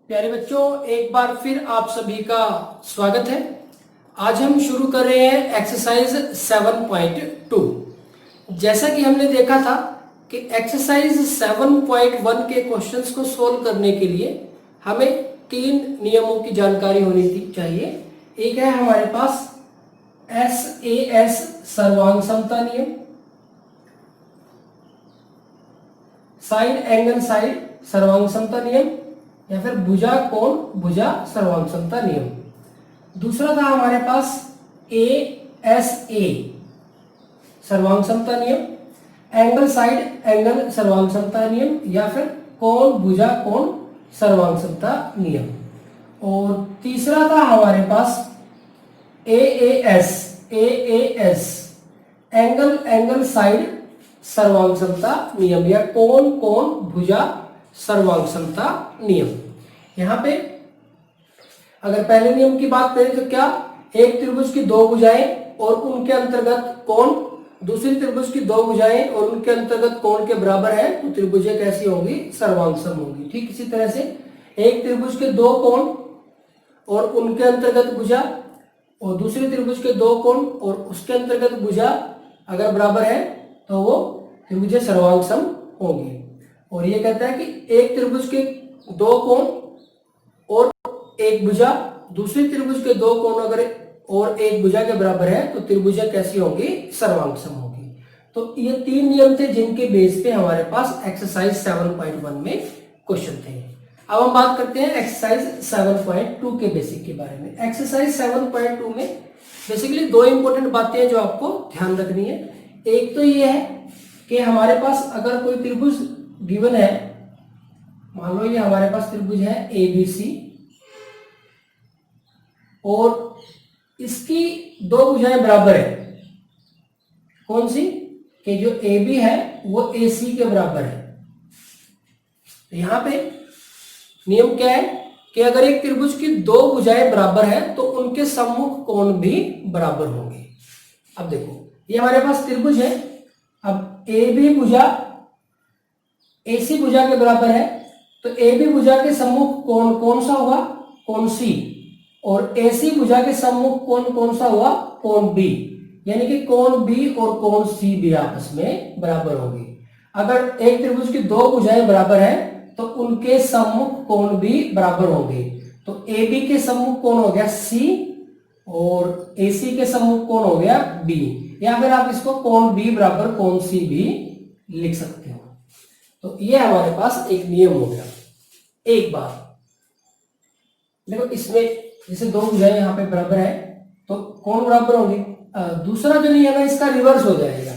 प्यारे बच्चों, एक बार फिर आप सभी का स्वागत है। आज हम शुरू कर रहे हैं एक्सरसाइज 7.2। जैसा कि हमने देखा था कि एक्सरसाइज 7.1 के क्वेश्चंस को सोल्व करने के लिए हमें 3 नियमों की जानकारी होनी चाहिए। एक है हमारे पास SAS सर्वांग समता नियम, साइड एंगल साइड सर्वांग समता नियम, या फिर भुजा कोण भुजा सर्वांग समता नियम। दूसरा था हमारे पास ASA सर्वांग समता नियम, एंगल साइड एंगल सर्वांग समता नियम, या फिर कोण भुजा कोण सर्वांग समता नियम। और तीसरा था हमारे पास AAS एंगल एंगल साइड सर्वांग समता नियम, या कोण कोण भुजा सर्वांग समता नियम। यहां पे अगर पहले नियम की बात करें तो क्या, एक त्रिभुज की दो भुजाएं और उनके अंतर्गत कोण दूसरी त्रिभुज की दो भुजाएं और उनके अंतर्गत कोण के बराबर है तो त्रिभुजें कैसी होंगी? सर्वांग सम होंगी। ठीक इसी तरह से एक त्रिभुज के दो कोण और उनके अंतर्गत भुजा और दूसरी त्रिभुज के दो कोण और उसके अंतर्गत भुजा अगर बराबर है तो वो त्रिभुजें सर्वांग सम होंगी। और ये कहता है कि एक त्रिभुज के दो कोण और एक भुजा दूसरी त्रिभुज के दो कोण अगर और एक भुजा के बराबर है तो त्रिभुजें कैसी होंगी? सर्वांग सम होगी। तो ये 3 नियम थे जिनके बेस पे हमारे पास एक्सरसाइज 7.1 में क्वेश्चन थे। अब हम बात करते हैं एक्सरसाइज 7.2 के बेसिक के बारे में। एक्सरसाइज 7.2 में बेसिकली 2 इंपॉर्टेंट बातें हैं जो आपको ध्यान रखनी है। एक तो ये है कि हमारे पास अगर कोई त्रिभुज गिवन है, मान लो ये हमारे पास त्रिभुज है ABC और इसकी दो भुजाएं बराबर है। कौन सी? कि जो AB है वो AC के बराबर है। तो यहां पे नियम क्या है कि अगर एक त्रिभुज की दो भुजाएं बराबर है तो उनके सम्मुख कोण भी बराबर होंगे। अब देखो ये हमारे पास त्रिभुज है। अब AB भुजा AC भुजा के बराबर है तो AB भुजा के सम्मुख कोण कौन सा हुआ? कोण C। और AC भुजा के सम्मुख कोण कौन सा हुआ? कोण B। यानी कि कोण B और कोण C भी आपस में बराबर होंगे। अगर एक त्रिभुज की दो भुजाएं बराबर है तो उनके सम्मुख कोण भी बराबर होंगे। तो AB के सम्मुख कोण हो गया C और AC के सम्मुख कोण हो गया B, या फिर आप इसको कोण B बराबर कोण C भी लिख सकते हो। तो ये हमारे पास एक नियम हो गया। एक बार देखो इसमें जैसे दो भुजाएं यहाँ पे बराबर है तो कोण बराबर होंगे। दूसरा जो नियम है इसका रिवर्स हो जाएगा।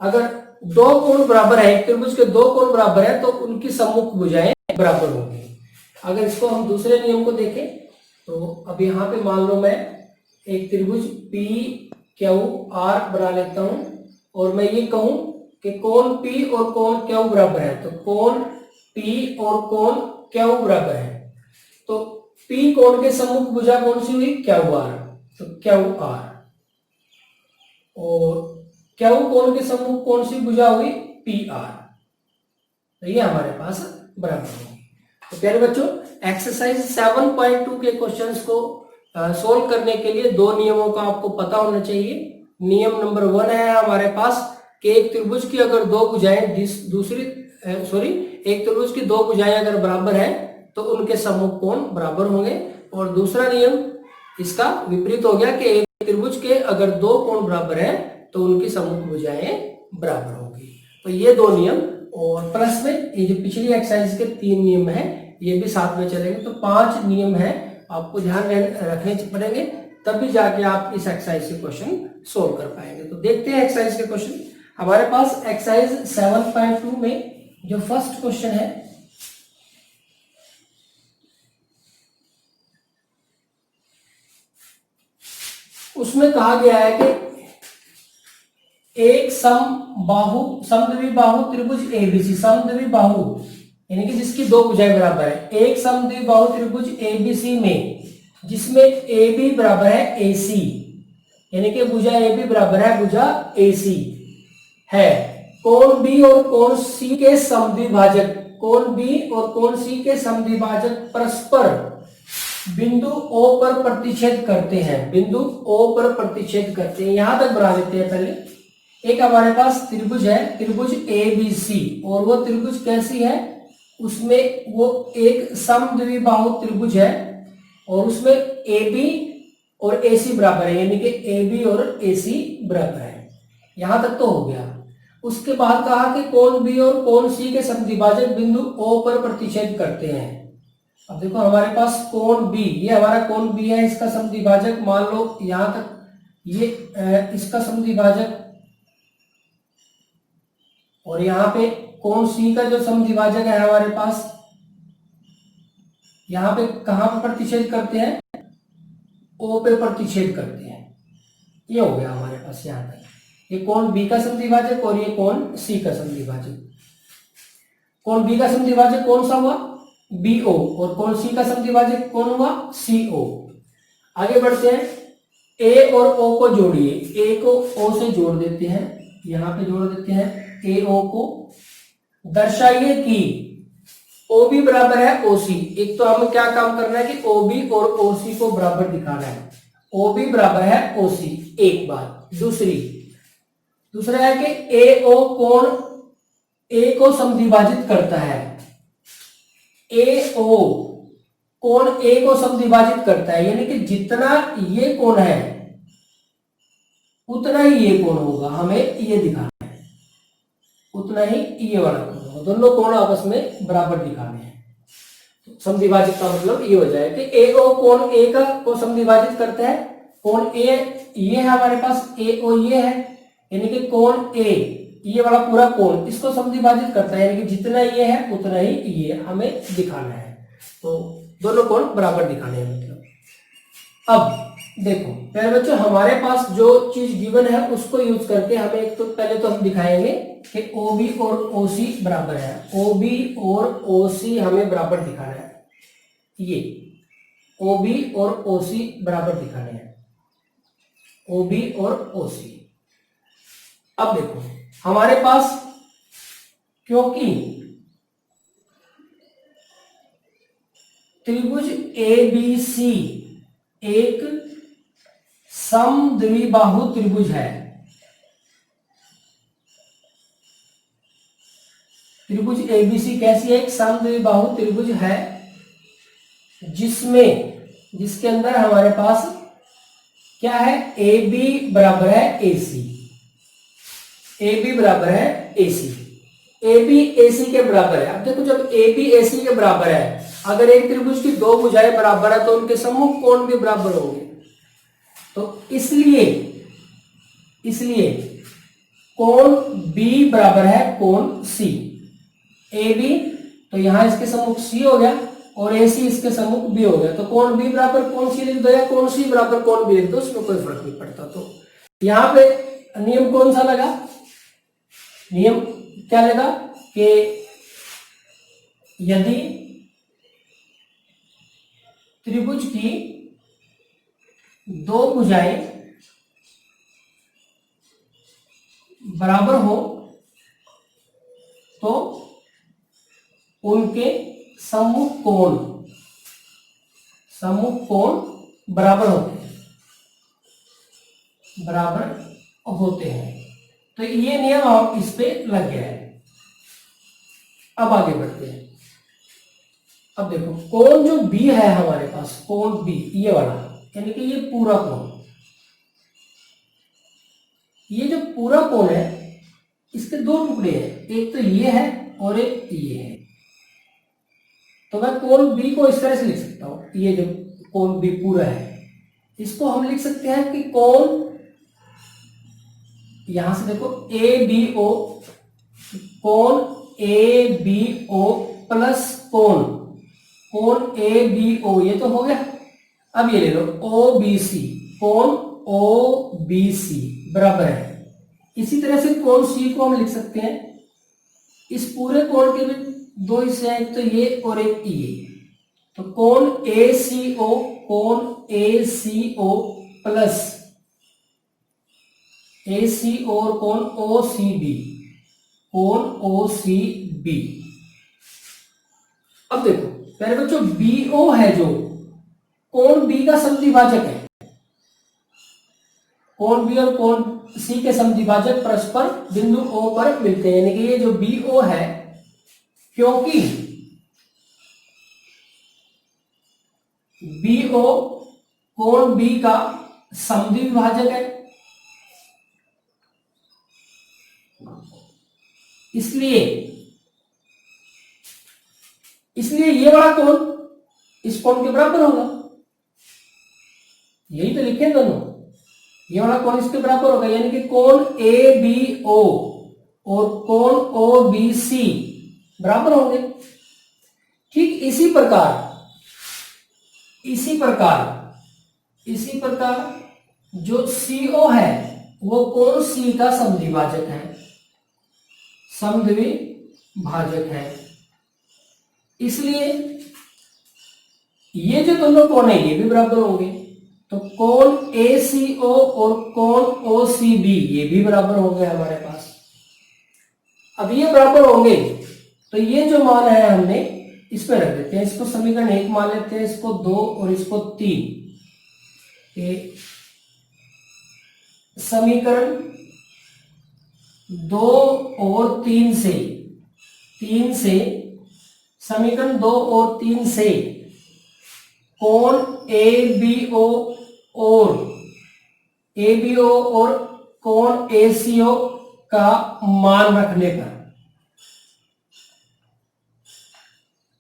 अगर दो कोण बराबर है, एक त्रिभुज के दो कोण बराबर है तो उनकी सम्मुख भुजाएं बराबर होंगी। अगर इसको हम दूसरे नियम को देखें तो अब यहाँ पे मान लो मैं एक त्रिभुज PQR बना लेता हूं और मैं ये कहूं कि कोण P और कोण Q बराबर है। तो कोण P और कोण Q बराबर है तो P कोण के सम्मुख भुजा कौन सी हुई? QR। तो QR और Q कोण के सम्मुख कौन सी भुजा हुई? PR। तो ये हमारे पास बराबर होगी। तो प्यारे बच्चों, एक्सरसाइज 7.2 के क्वेश्चंस को सोल्व करने के लिए 2 नियमों का आपको पता होना चाहिए। नियम नंबर 1 है हमारे पास कि एक त्रिभुज की अगर दो भुजाएं एक त्रिभुज की दो भुजाएं अगर बराबर है तो उनके सम्मुख कोण बराबर होंगे। और दूसरा नियम इसका विपरीत हो गया कि एक त्रिभुज के अगर दो कोण बराबर है तो उनकी सम्मुख भुजाएं बराबर होंगी। तो ये 2 नियम और प्लस में ये जो पिछली एक्सरसाइज के 3 नियम है ये भी साथ में चलेंगे। तो 5 नियम है आपको ध्यान रखने पड़ेंगे, तभी जाके आप इस एक्सरसाइज के क्वेश्चन सोल्व कर पाएंगे। तो देखते हैं एक्सरसाइज के क्वेश्चन। हमारे पास एक्सरसाइज 7.2 में जो फर्स्ट क्वेश्चन है उसमें कहा गया है कि एक समद्विबाहु त्रिभुज ABC, समद्विबाहु यानी कि जिसकी दो भुजाएं बराबर है। एक समद्विबाहु त्रिभुज ABC में जिसमें AB बराबर है AC, यानी कि भुजा AB बराबर है भुजा AC है। कोण B और कोण C के समद्विभाजक कोण बी और कोण सी के समद्विभाजक परस्पर बिंदु O पर प्रतिच्छेद करते हैं, बिंदु O पर प्रतिच्छेद करते हैं। यहां तक बना देते हैं पहले। एक हमारे पास त्रिभुज है, त्रिभुज ABC, और वो त्रिभुज कैसी है, उसमें वो एक समद्विबाहु त्रिभुज है और उसमें AB और AC बराबर है, यानी कि AB और AC बराबर है। यहां तक तो हो गया। उसके बाद कहा कि कोण B और कोण C के समद्विभाजक बिंदु O पर प्रतिच्छेद करते हैं। अब देखो हमारे पास कोण B, ये हमारा कोण B है, इसका समद्विभाजक मान लो यहां तक ये इसका समद्विभाजक, और यहाँ पे कोण C का जो समद्विभाजक है हमारे पास, यहाँ पे कहां पर प्रतिच्छेद करते हैं, O पे प्रतिच्छेद करते हैं। ये हो गया हमारे पास यहाँ तक, ये कोण B का समद्विभाजक और ये कोण C का समद्विभाजक। कोण B का समद्विभाजक कौन सा हुआ, BO, और कोण C का समद्विभाजक कौन हुआ, CO। आगे बढ़ते हैं, A और O को जोड़िए, A को O से जोड़ देते हैं, यहाँ पे जोड़ देते हैं AO को। दर्शाइए कि OB बराबर है OC। एक तो हमें क्या काम करना है कि OB और OC को बराबर दिखाना है। OB बराबर है OC, एक बात। दूसरा है कि AO कोण A को समद्विभाजित करता है, AO कोण A को समद्विभाजित करता है, यानी कि जितना ये कोण है उतना ही ये कोण होगा, हमें ये दिखाना है, उतना ही ये वाला कोण होगा। दोनों कोण आपस में बराबर दिखाने हैं। तो समद्विभाजित का मतलब ये हो जाए कि AO कोण A का को समद्विभाजित करता है। कोण A ये है हमारे पास, AO ये है, यानी कि कोण A ये वाला पूरा कोण इसको समद्विभाजित करता है, यानी कि जितना ये है उतना ही ये हमें दिखाना है। तो दोनों कोण बराबर दिखाने हैं मतलब। अब देखो पहले बच्चों हमारे पास जो चीज गिवन है उसको यूज करके हमें एक तो पहले तो हम दिखाएंगे कि OB और OC बराबर है, OB और OC हमें बराबर दिखाना है, ये OB और OC बराबर दिखाने हैं, OB और OC। अब देखो हमारे पास, क्योंकि त्रिभुज ABC एक समद्विबाहु त्रिभुज है, त्रिभुज ABC कैसी है, एक समद्विबाहु त्रिभुज है, जिसके अंदर हमारे पास क्या है, AB बराबर है AC, AB बराबर है AC, AB AC के बराबर है। अब देखो जब AB AC के बराबर है, अगर एक त्रिभुज की दो भुजाएं बराबर है तो उनके सम्मुख कोण भी बराबर होंगे। तो इसलिए कोण B बराबर है कोण C, AB तो यहां इसके सम्मुख C हो गया और AC इसके सम्मुख B हो गया। तो कोण B बराबर कोण C लिख दो या कोण C बराबर कोण B लिख दो, उसमें कोई फर्क नहीं पड़ता। तो यहां पे नियम कौन सा लगा, नियम क्या लगा कि यदि त्रिभुज की दो भुजाएं बराबर हो तो उनके सम्मुख कोण बराबर होते हैं। तो ये नियम हम इस पे लग गया है। अब आगे बढ़ते हैं। अब देखो कोण जो B है हमारे पास, कोण B ये वाला, यानी कि ये पूरा कोण, ये जो पूरा कोण है इसके दो टुकड़े हैं, एक तो ये है और एक ये है। तो मैं कोण B को इस तरह से लिख सकता हूं, ये जो कोण B पूरा है इसको हम लिख सकते हैं कि कोण, यहां से देखो ABO, कोण ABO प्लस कोण ABO, ये तो हो गया। अब ये ले लो OBC, कोण OBC बराबर है। इसी तरह से कोण C को हम लिख सकते हैं, इस पूरे कोण के भी दो हिस्से हैं, एक तो ये और एक ये। तो कोण ACO प्लस ACO और कोण OCB अब देखो मेरे बच्चों बीओ है जो कोण बी का समद्विभाजक है, कोण बी और कोण सी के समद्विभाजक परस्पर बिंदु ओ पर मिलते हैं, यानी कि ये जो बीओ है, क्योंकि बीओ कोण बी का समद्विभाजक है, इसलिए ये वाला कोण इस कोण के बराबर होगा। यही तो लिखे दोनों, ये वाला कोण इसके बराबर होगा, यानी कि कोण ए बी ओ और कोण ओ बी सी बराबर होंगे। ठीक इसी प्रकार जो CO है वो कोण C का समद्विभाजक है, इसलिए ये जो दोनों कोण है ये भी बराबर होंगे। तो कोण ACO और कोण OCB ये भी बराबर होंगे हमारे पास। अब ये बराबर होंगे तो ये जो मान है हमने इसमें रख देते हैं, इसको समीकरण 1 मान लेते हैं, इसको 2 और इसको 3। समीकरण 2 और 3 से समीकरण 2 और 3 से कोण ABO और कोण ACO का मान रखने पर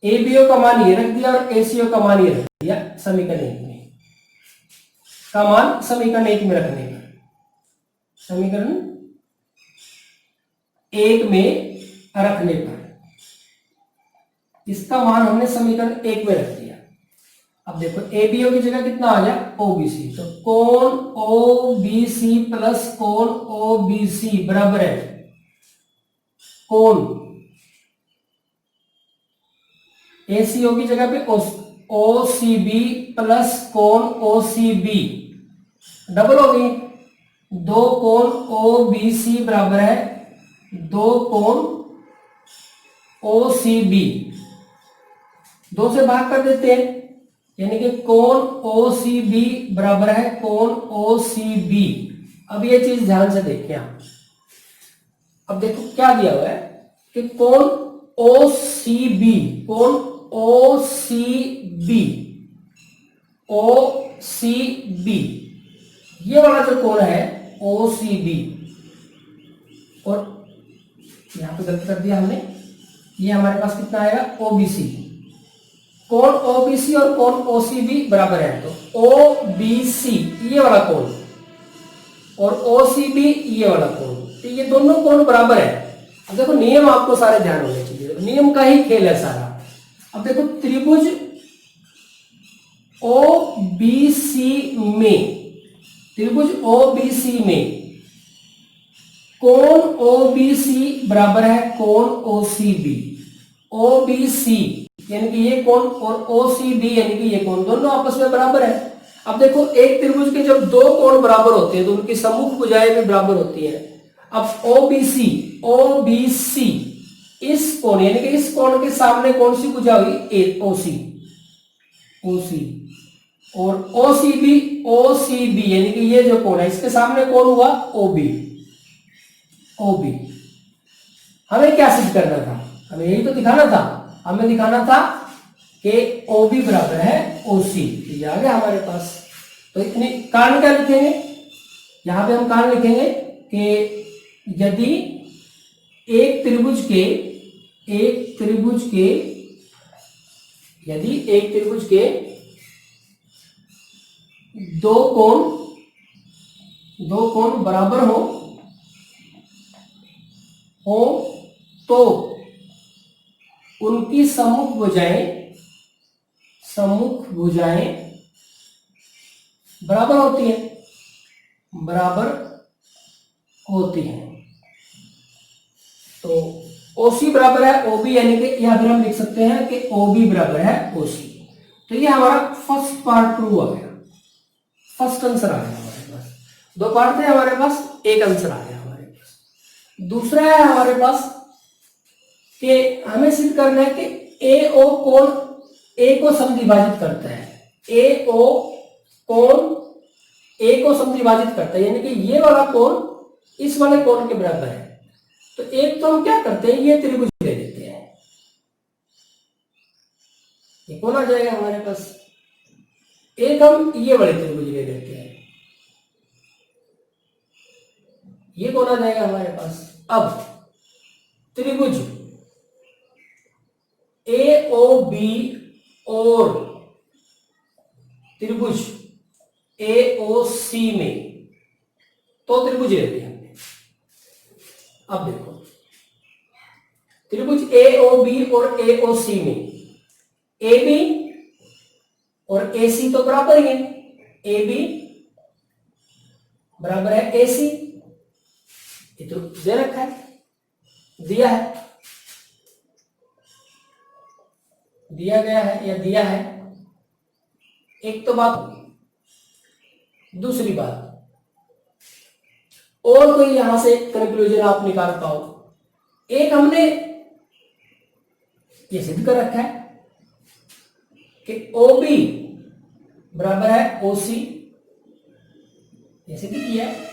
ABO का मान ये रख दिया और ACO का मान ये रख दिया, समीकरण 1 में का मान समीकरण 1 में रखने पर, समीकरण 1 में रखने पर इसका मान हमने समीकरण 1 में रख दिया। अब देखो ABO की जगह कितना आ गया OBC, तो कोण OBC प्लस कोण OBC बराबर है कोण ACO की जगह पे OCB प्लस कोण OCB डबल हो गई, 2 कोण OBC बराबर है 2 कोण OCB, 2 से भाग कर देते हैं, यानी कि कोण OCB बराबर है कोण OCB। अब ये चीज ध्यान से देखिए आप, अब देखो क्या दिया हुआ है कि कोण OCB ये वाला जो कोण है OCB, और यहां पे गलत कर दिया हमने, ये हमारे पास कितना आएगा OBC, कोण OBC और कोण OCB बराबर है, तो OBC ये वाला कोण और OCB ये वाला कोण, तो ये दोनों कोण बराबर है। अब देखो नियम आपको सारे ध्यान होने चाहिए, नियम का ही खेल है सारा। अब देखो त्रिभुज OBC में कोण OBC बराबर है कोण OCB, OBC यानी कि ये कोण और OCB यानी कि ये कोण दोनों आपस में बराबर है। अब देखो एक त्रिभुज के जब 2 कोण बराबर होते हैं तो उनकी सम्मुख भुजाएं भी बराबर होती है। अब OBC इस कोण यानी कि इस कोण के सामने कौन सी भुजा हुई OC, और OCB यानी कि ये जो कोण है इसके सामने कौन हुआ OB। हमें क्या सिद्ध करना था, हमें यही तो दिखाना था, हमें दिखाना था कि OB बराबर है OC, ये आ गया हमारे पास। तो इतनी कारण क्या लिखेंगे, यहां पे हम कारण लिखेंगे कि यदि एक त्रिभुज के दो कोण बराबर हो तो उनकी सम्मुख भुजाएं बराबर होती हैं। तो OC बराबर है OB, यानी कि यहां पर हम लिख सकते हैं कि OB बराबर है OC। तो ये हमारा फर्स्ट पार्ट प्रूव हो गया, फर्स्ट आंसर आ गया हमारे पास। 2 पार्ट थे हमारे पास, एक आंसर आ गया हमारे पास। दूसरा है हमारे पास कि हमें सिद्ध करना है कि ए ओ कोण ए को समद्विभाजित करता है, ए ओ कोण ए को समद्विभाजित करता है, यानी कि ये वाला कोण इस वाले कोण के बराबर है। तो एक तो हम क्या करते हैं, ये त्रिभुज ले लेते हैं, ये कौन आ जाएगा हमारे पास, एक हम ये वाले त्रिभुज ले लेते हैं, ये कौन आ जाएगा हमारे पास। अब त्रिभुज ए ओ बी और त्रिभुज ए ओ सी में तो त्रिभुज लेते हैं हमने। अब देखो त्रिभुज ए ओ बी और ए ओ सी में ए बी और ए सी तो बराबर ही है, ए बी बराबर है ए सी, ये तो दे रखा है, दिया है, दिया गया है या दिया है। एक तो बात, दूसरी बात और कोई यहां से कंक्लूजन आप निकाल पाओ। एक हमने ये सिद्ध कर रखा है कि OB बराबर है OC, ये सिद्ध किया है।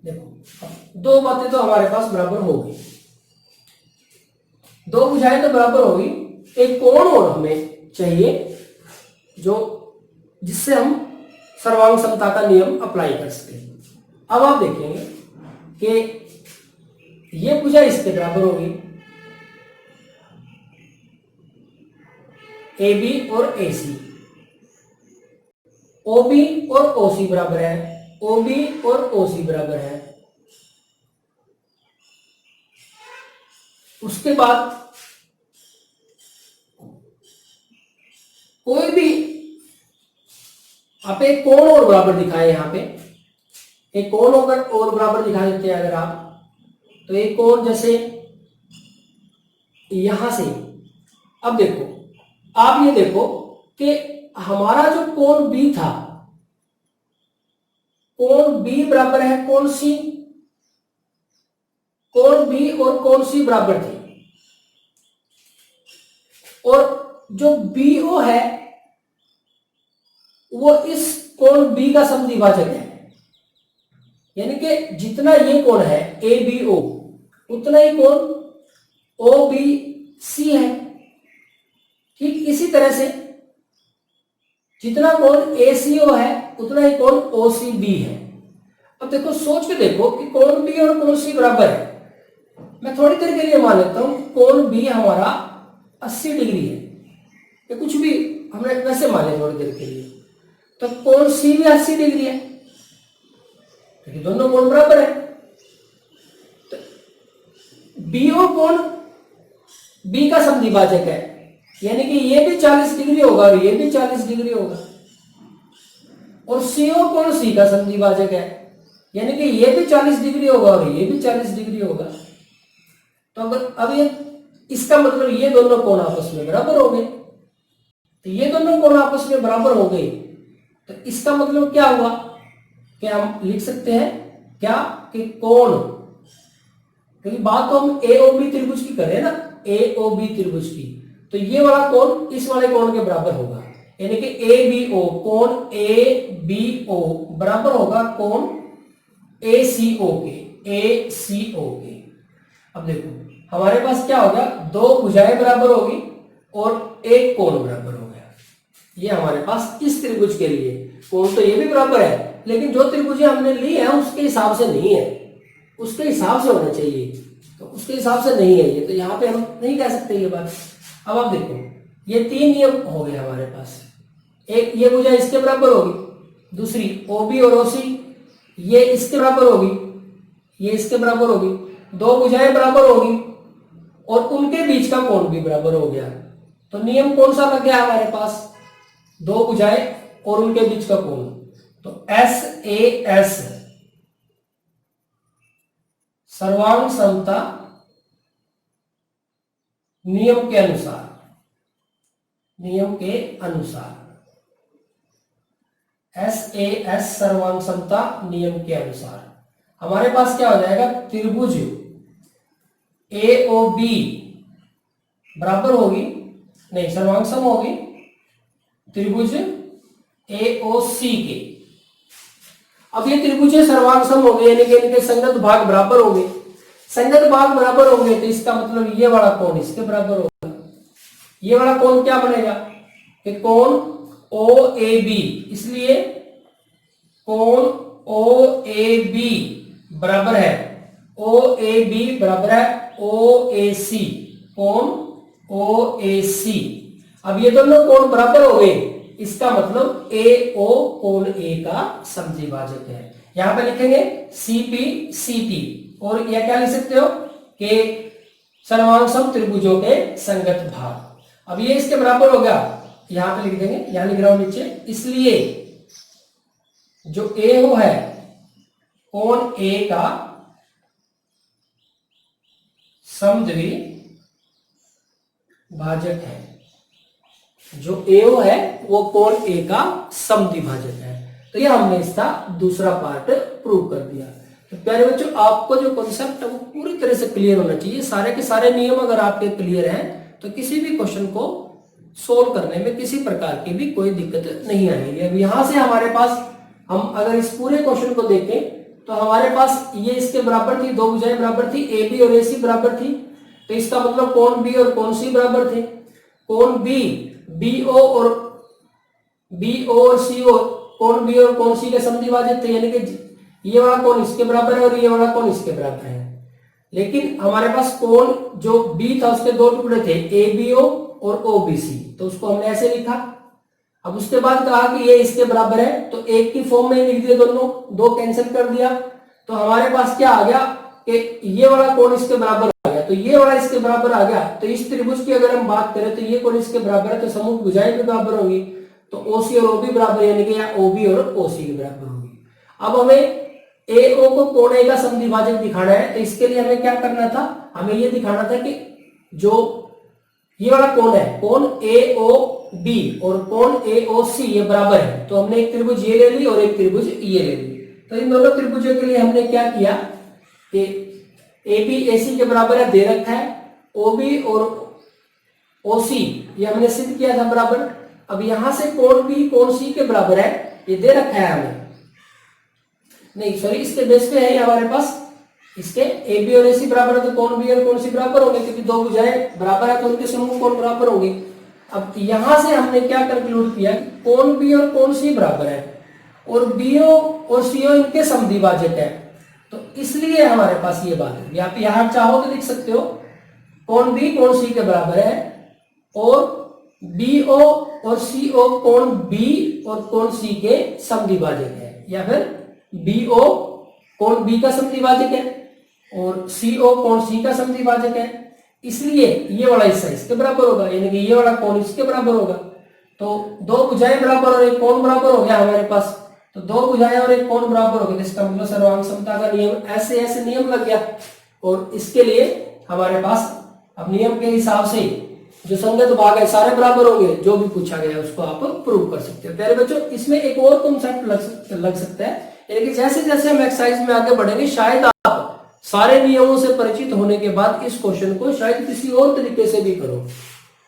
देखो अब दो बातें तो हमारे पास बराबर हो गई, दो भुजाएं तो बराबर होगी, एक कोण और हमें चाहिए जो जिससे हम सर्वांग समता का नियम अप्लाई कर सके। अब आप देखेंगे कि ये भुजा इसके बराबर होगी, AB और AC, OB और OC बराबर है, OB और OC बराबर है। उसके बाद कोई भी आप एक कोण और बराबर दिखाए, यहां पे एक कोण और बराबर दिखा देते हैं अगर आप, तो एक कोण जैसे यहां से, अब देखो आप ये देखो कि हमारा जो कोण B था, कोण B बराबर है कोण C, कोण B और कोण C बराबर थे, और जो BO है वो इस कोण B का समद्विभाजक है, यानी कि जितना ये कोण है ABO उतना ही कोण OBC है। ठीक इसी तरह से जितना कोण ACO है उतना ही कोण OCB है। अब देखो सोच के देखो कि कोण B और कोण C बराबर है, मैं थोड़ी देर के लिए मान लेता हूं कोण B हमारा 80 डिग्री है, या कुछ भी हमने वैसे माने थोड़ी देर के लिए, तो कोण C भी 80 डिग्री है, क्योंकि दोनों कोण बराबर है। तो BO कोण B का समद्विभाजक है, यानी कि ये भी 40 डिग्री होगा और ये भी 40 डिग्री होगा, और CO कोण C का समद्विभाजक है, यानी कि ये भी 40 डिग्री होगा और ये भी 40 डिग्री होगा। तो अगर अब ये इसका मतलब ये दोनों कोण आपस में बराबर हो गए, तो ये दोनों कोण आपस में बराबर हो गए, तो इसका मतलब क्या हुआ कि हम लिख सकते हैं क्या कि कोण, क्योंकि बात तो हम AOB त्रिभुज की कर रहे हैं ना, AOB त्रिभुज की, तो ये वाला कोण इस वाले कोण के बराबर होगा, यानी कि ABO कोण ABO बराबर होगा कोण ACO के। अब देखो हमारे पास क्या होगा, दो भुजाएं बराबर होगी और एक कोण बराबर हो गया। ये हमारे पास इस त्रिभुज के लिए कोण तो ये भी बराबर है, लेकिन जो त्रिभुज हमने ली है उसके हिसाब से नहीं है, उसके हिसाब से होना चाहिए, तो उसके हिसाब से नहीं है ये, तो यहाँ पे हम नहीं कह सकते ये बात। अब आप देखो ये तीन नियम हो गए हमारे पास, एक ये भुजा इसके बराबर होगी, दूसरी OB और OC ये इसके बराबर होगी, ये इसके बराबर होगी, दो भुजाएं बराबर होगी और उनके बीच का कोण भी बराबर हो गया। तो नियम कौन सा लग गया हमारे पास, दो भुजाएं और उनके बीच का कोण, तो SAS सर्वांग समता नियम के अनुसार SAS सर्वांग समता नियम के अनुसार। हमारे पास क्या हो जाएगा, त्रिभुज AOB बराबर होगी, नहीं सर्वांग होगी त्रिभुज AOC के। अब ये त्रिभुज सर्वांग हो गए, यानी कि इनके संगत भाग बराबर हो गए। संगत भाग बराबर होंगे तो इसका मतलब ये वाला कोण इसके बराबर होगा। ये वाला कोण क्या बनेगा कि कोण OAB, इसलिए कोण OAB बराबर है OAB बराबर है OAC, कोण OAC। अब ये दोनों कोण बराबर हो गए, इसका मतलब AO कोण A का समद्विभाजक है। यहां पे लिखेंगे CPCT, और यह क्या लिख सकते हो कि सर्वांग त्रिभुजों के संगत भाग। अब ये इसके बराबर होगा, यहां पे लिख देंगे, यहां लिख रहा हूं नीचे, इसलिए जो AO है कोण A का समद्विभाजक है। जो AO है वो कोण A का समद्विभाजक है। तो ये हमने इसका दूसरा पार्ट प्रूव कर दिया। तो प्यारे बच्चों, आपको जो कॉन्सेप्ट है वो पूरी तरह से क्लियर होना चाहिए। सारे के सारे नियम अगर आपके क्लियर हैं तो किसी भी क्वेश्चन को सोल्व करने में किसी प्रकार की भी कोई दिक्कत नहीं आएगी। अब यहां से हमारे पास, हम अगर इस पूरे क्वेश्चन को देखें तो हमारे पास ये इसके बराबर थी, दो भुजाएं बराबर थी, AB और AC बराबर थी। तो इसका मतलब कोण B और कोण C बराबर थे। कोण B BO और CO, कोण B और कोण C के समद्विभाजक थे, यानी कि ये वाला कोण इसके बराबर है और ये वाला कोण इसके बराबर है। लेकिन हमारे पास कोण जो B था उसके दो टुकड़े थे, ABO और OBC, तो उसको हमने ऐसे लिखा। अब उसके बाद कहा कि ये इसके बराबर है, तो एक की फॉर्म में लिख दिए, दोनों दो कैंसिल कर दिया, तो हमारे पास क्या आ गया कि ये वाला कोण इसके बराबर आ गया, तो ये वाला इसके बराबर आ गया। तो इस त्रिभुज की अगर हम बात करें तो ये कोण इसके बराबर है, तो समूह भुजाएं भी बराबर होगी, तो OC और OB बराबर, यानी कि या OB और OC के बराबर होगी। अब हमें AO को कोण A का समद्विभाजक दिखाना है, तो इसके लिए हमें क्या करना था, हमें ये दिखाना था कि जो ये वाला कोण है, कोण AOB और कोण AOC ये बराबर है। तो हमने एक त्रिभुज ये ले ली और एक त्रिभुज ये ले ली। तो इन दोनों त्रिभुजों के लिए हमने क्या किया कि AB AC के बराबर है, दे रखा है, OB और OC ये हमने सिद्ध किया था बराबर। अब यहां से कोण B कोण C के बराबर है, ये दे रखा है हमें, नहीं सॉरी, इसके बेस पे है हमारे पास, इसके AB और AC बराबर है तो कोण B और कोण C बराबर होंगे, क्योंकि दो भुजाएं बराबर है तो उनके समूह कोण बराबर होंगे। अब यहां से हमने क्या कंक्लूड किया, कोण B और कोण C बराबर है और BO और CO इनके समद्विभाजक है, तो इसलिए हमारे पास ये बात है। आप यहां चाहो तो लिख सकते हो कोण B कोण C के बराबर है और BO और CO कोण B और कोण C के समद्विभाजक है, या फिर BO कोण B का समद्विभाजक है और CO कोण C का समद्विभाजक है, इसलिए ये वाला हिस्सा इसके बराबर होगा, यानी कि ये वाला कोण इसके बराबर होगा। तो दो भुजाएं बराबर और एक कोण बराबर हो गया हमारे पास, तो दो भुजाएं और एक कोण बराबर हो गया, इसका मतलब सर्वांग समता का नियम ऐसे ऐसे नियम लग गया। और इसके लिए हमारे पास अब नियम के हिसाब से जो संगत भाग है सारे बराबर होंगे, जो भी पूछा गया उसको आप प्रूव कर सकते हो। प्यारे बच्चों, इसमें एक और कॉन्सेप्ट लग सकता है, यानी कि जैसे जैसे हम एक्सरसाइज में आगे बढ़ेंगे शायद आप सारे नियमों से परिचित होने के बाद इस क्वेश्चन को शायद किसी और तरीके से भी करो,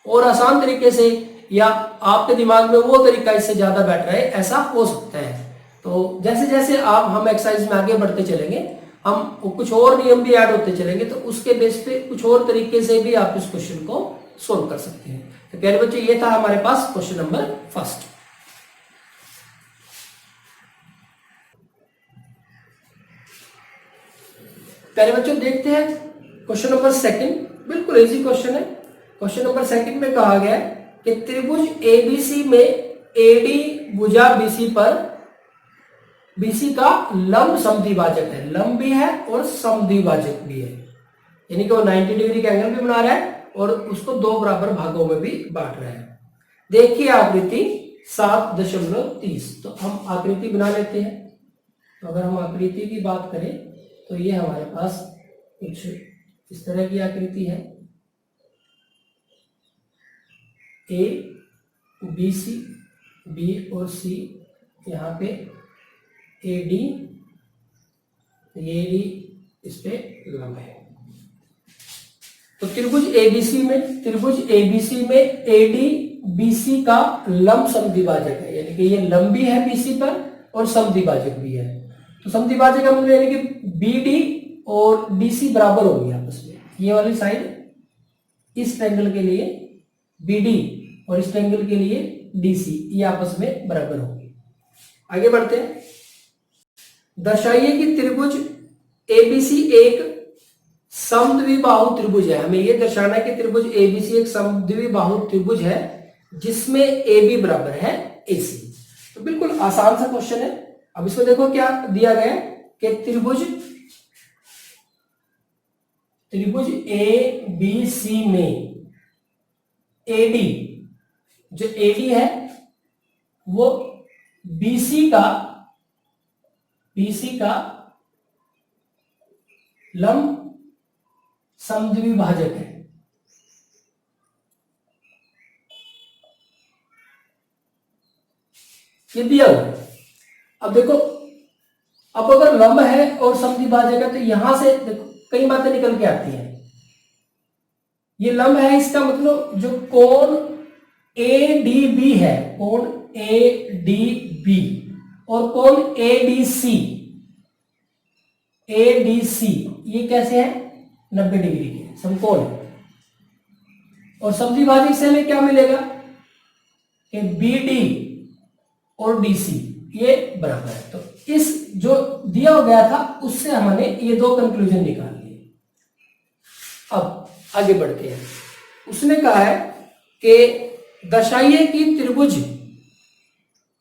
और आसान तरीके से, या आपके दिमाग में वो तरीका इससे ज्यादा बेटर है, ऐसा हो सकता है। तो जैसे जैसे हम एक्सरसाइज में आगे बढ़ते चलेंगे, हम कुछ और नियम भी ऐड होते चलेंगे, तो उसके बेस पे कुछ और तरीके से भी आप इस क्वेश्चन को सोल्व कर सकते हैं। तो प्यारे बच्चों, ये था हमारे पास क्वेश्चन नंबर फर्स्ट। प्यारे बच्चों, देखते हैं क्वेश्चन नंबर सेकंड। बिल्कुल इजी क्वेश्चन है। क्वेश्चन नंबर सेकंड में कहा गया है कि त्रिभुज ABC में AD भुजा BC पर BC का लंब समद्विभाजक है, लंब भी है और समद्विभाजक भी है, यानी कि वो 90 डिग्री का एंगल भी बना रहा है और उसको दो बराबर भागों में भी बांट रहा है। देखिए आकृति 7.30। तो हम आकृति बना लेते हैं। तो अगर हम आकृति की बात करें तो ये हमारे पास कुछ इस तरह की आकृति है, A B C, B और C, यहाँ पे AD, तो ये भी इस पे लंब है। तो त्रिभुज एबीसी में एडी बीसी का लंब समद्विभाजक है, यानी कि ये लंब भी है बीसी पर और समद्विभाजक भी है। तो समद्विभाजक का मतलब यानी कि बीडी और डीसी बराबर होंगे आपस में। ये वाली साइड इस ट्रायंगल के लिए बीडी और इस ट्रायंगल के लिए डीसी ये आपस में बराबर होंगे। आगे बढ़ते हैं। दर्शाइए कि त्रिभुज एबीसी एक समद्विबाहु त्रिभुज है। हमें यह दर्शाना है कि त्रिभुज एबीसी एक समद्विबाहु त्रिभुज है जिसमें ए बी बराबर है ए सी। तो बिल्कुल आसान सा क्वेश्चन है। अब इसको देखो क्या दिया गया है कि त्रिभुज ए बी सी में एडी, जो एडी है वो बीसी का लंब समद्विभाजक है। ये दिया हुआ है। अब देखो, अब अगर लंब है और समद्विभाजक है तो यहां से देखो कई बातें निकल के आती हैं। ये लंब है, इसका मतलब जो कोण ADB है, कोण ADB और कोण ADC ये कैसे है? 90 डिग्री के समकोण। और समद्विभाजक से हमें क्या मिलेगा कि BD और DC ये बराबर है। तो इस जो दिया गया था उससे हमने ये दो कंक्लूजन निकाल लिए। अब आगे बढ़ते हैं। उसने कहा है कि दर्शाइए कि त्रिभुज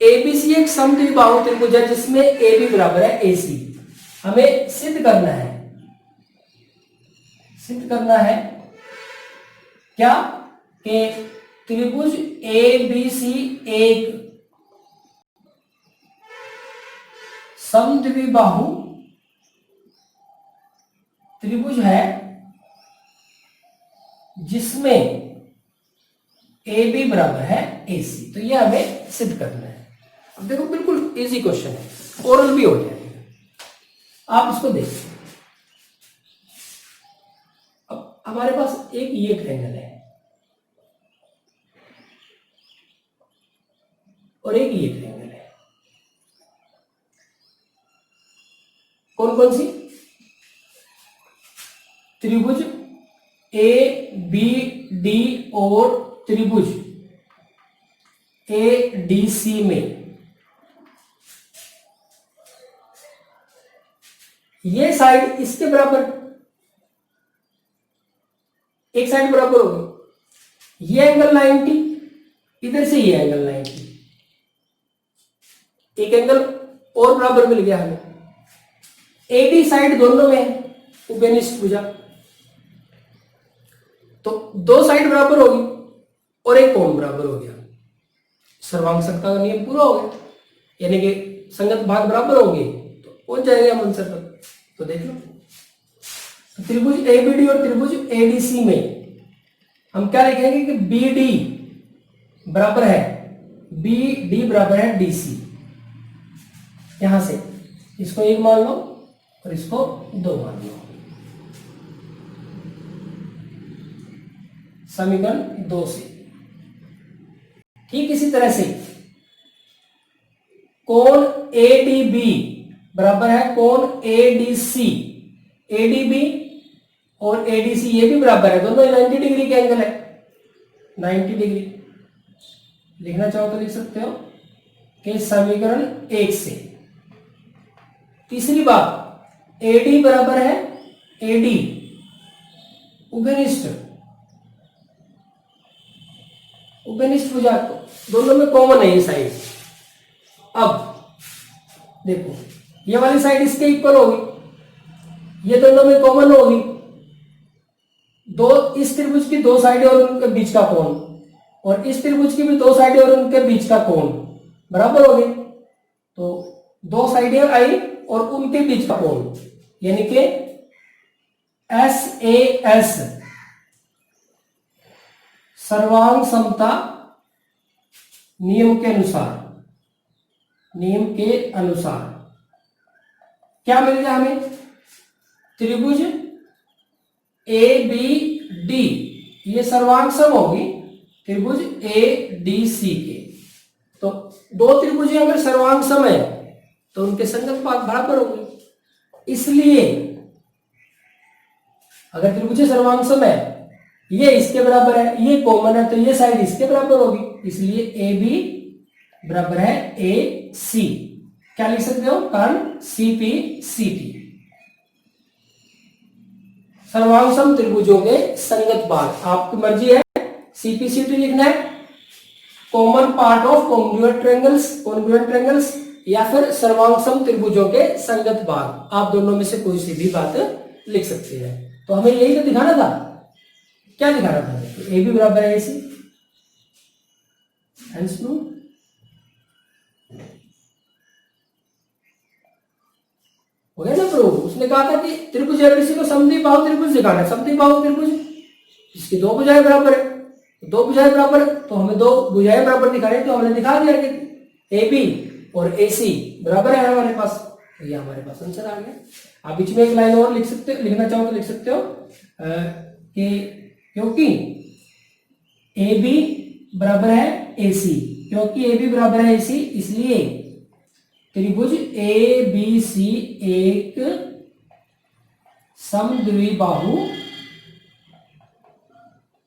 एबीसी एक समद्विबाहु त्रिभुज है जिसमें AB बराबर है AC। हमें सिद्ध करना है क्या कि त्रिभुज एबीसी एक समद्विबाहु त्रिभुज है जिसमें AB बराबर है AC। तो ये हमें सिद्ध करना है। अब देखो बिल्कुल इजी क्वेश्चन है, ओरल भी हो जाएगा। आप इसको देखिए। अब हमारे पास एक ये ट्रायंगल है और एक ये ट्रायंगल है। कौन कौन सी? त्रिभुज ABD और त्रिभुज ADC में ये साइड इसके बराबर, एक साइड बराबर होगी। ये एंगल 90, इधर से ये एंगल 90, एक एंगल और बराबर मिल गया हमें। AD साइड दोनों में उभयनिष्ठ भुजा, तो दो साइड बराबर होगी और एक कोण बराबर हो गया। सर्वांग समता का नियम पूरा हो गया, यानी कि संगत भाग बराबर होंगे तो पहुंच जाएंगे हम आंसर पर। तो देख लो, तो त्रिभुज ABD और त्रिभुज ADC में हम क्या लिखेंगे कि BD बराबर है DC। यहां से इसको 1 मान लो और इसको 2 मान लो। समीकरण 2 से ठीक इसी तरह से कोण ADB बराबर है कोण ADC। ADB और ADC ये भी बराबर है, दोनों 90 डिग्री के एंगल है। 90 डिग्री लिखना चाहो तो लिख सकते हो कि समीकरण 1 से। तीसरी बात, AD बराबर है AD उभयनिष्ठ भुजा, दोनों में कॉमन है ये साइड। अब देखो, ये वाली साइड इसके इक्वल होगी, ये दोनों में कॉमन होगी। दो इस त्रिभुज की दो साइडें और उनके बीच का कोण, और इस त्रिभुज की भी दो साइडें और उनके बीच का कोण बराबर हो गए। तो दो साइडें आई और उनके बीच का कोण, यानी कि SAS सर्वांग समता नियम के अनुसार क्या मिल गया हमें त्रिभुज ए बी डी, ये सर्वांग सम होगी त्रिभुज ए डी सी के। तो दो त्रिभुज अगर सर्वांग सम है तो उनके संगत भाग बराबर होंगे। इसलिए अगर त्रिभुज सर्वांग सम है, ये इसके बराबर है, ये कॉमन है, तो ये साइड इसके बराबर होगी, इसलिए ए बी बराबर है ए सी। क्या लिख सकते हो, कर्ण सी पी सी टी। सर्वांग सम त्रिभुजों के संगत भाग, आपकी मर्जी है सीपीसीटी लिखना है, common part of congruent triangles, या फिर सर्वांग सम त्रिभुजों के संगत भाग, आप दोनों में से कोई सी भी बात लिख सकते हैं। तो हमें यही तो दिखाना था, क्या दिखाना था, ए बी बराबर है ए सी, हेंस प्रूव। हो गया ना प्रूव। उसने कहा था कि त्रिभुज एबीसी को समद्विबाहु त्रिभुज दिखाना है, समद्विबाहु त्रिभुज इसकी दो भुजाएं बराबर है, दो भुजाएं बराबर है, तो हमें दो भुजाएं बराबर दिखानी, तो हमने दिखा दिया कि ए बी और ए सी बराबर है हमारे पास, तो ये हमारे पास आंसर आ गया। आप बीच में एक लाइन और लिख सकते हो, लिखना चाहो तो लिख सकते हो कि क्योंकि ए बी बराबर है ए सी, क्योंकि ए बी बराबर है ए सी, इसलिए त्रिभुज ए बी सी एक समद्विबाहु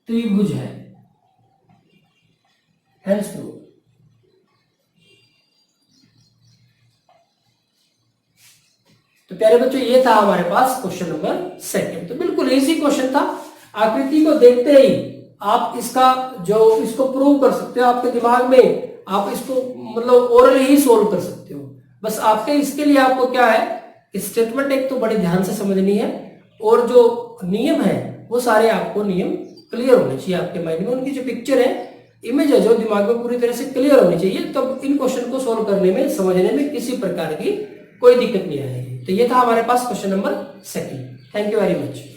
त्रिभुज है, हेंस प्रूव। तो प्यारे बच्चों, ये था हमारे पास क्वेश्चन नंबर सेकंड। तो बिल्कुल इजी क्वेश्चन था, आकृति को देखते ही आप इसको प्रूव कर सकते हो, आपके दिमाग में आप इसको मतलब ओरली ही सोल्व कर सकते हो। बस इसके लिए आपको क्या है, स्टेटमेंट एक तो बड़े ध्यान से समझनी है, और जो नियम है वो सारे आपको नियम क्लियर होने चाहिए आपके माइंड में, उनकी जो पिक्चर है, इमेज है, जो दिमाग में पूरी तरह से क्लियर होनी चाहिए, तब इन क्वेश्चन को सोल्व करने में, समझने में किसी प्रकार की कोई दिक्कत नहीं आएगी। तो ये था हमारे पास question number second. Thank you very much.